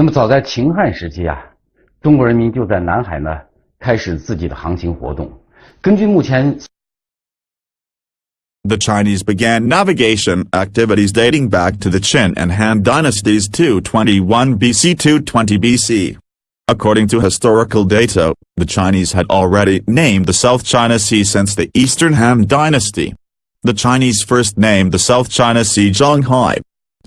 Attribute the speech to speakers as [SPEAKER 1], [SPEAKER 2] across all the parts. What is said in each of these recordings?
[SPEAKER 1] 那么早在秦汉时期啊，中国人民就在南海呢开始自己的航行活动。根据目前
[SPEAKER 2] The Chinese began navigation activities dating back to the Chin and Han Dynasties 221 BC to 20 BC. According to historical data, the Chinese had already named the South China Sea since the Eastern Han Dynasty. The Chinese first named the South China Sea Zhonghai.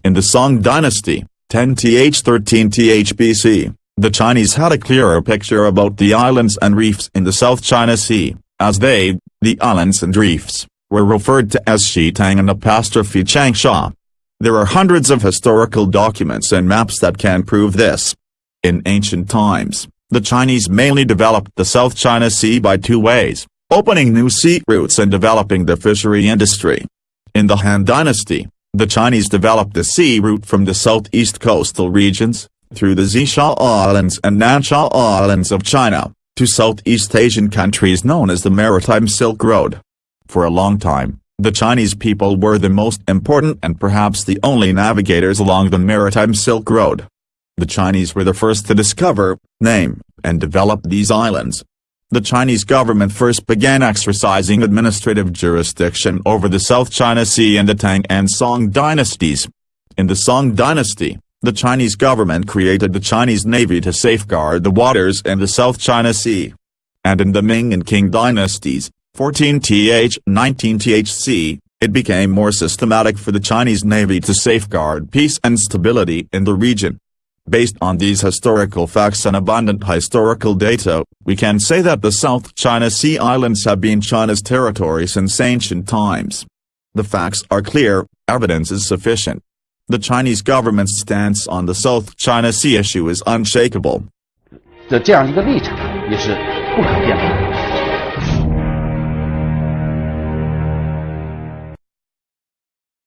[SPEAKER 2] In the Song Dynasty, 10th-13th BC, the Chinese had a clearer picture about the islands and reefs in the South China Sea, as they, the islands and reefs, were referred to as Shitang and apostrophe Changsha. There are hundreds of historical documents and maps that can prove this. In ancient times, the Chinese mainly developed the South China Sea by two ways, opening new sea routes and developing the fishery industry. In the Han Dynasty, the Chinese developed the sea route from the southeast coastal regions, through the Zisha Islands and Nansha Islands of China, to Southeast Asian countries known as the Maritime Silk Road. For a long time, the Chinese people were the most important and perhaps the only navigators along the Maritime Silk Road. The Chinese were the first to discover, name, and develop these islands. The Chinese government first began exercising administrative jurisdiction over the South China Sea in the Tang and Song dynasties. In the Song dynasty, the Chinese government created the Chinese Navy to safeguard the waters in the South China Sea. And in the Ming and Qing dynasties, 14th-19th, it became more systematic for the Chinese Navy to safeguard peace and stability in the region. Based on these historical facts and abundant historical data, we can say that the South China Sea islands have been China's territory since ancient times. The facts are clear, evidence is sufficient. The Chinese government's stance on the South China Sea issue is unshakable.
[SPEAKER 1] 的这样一个立场也是不可辩驳的。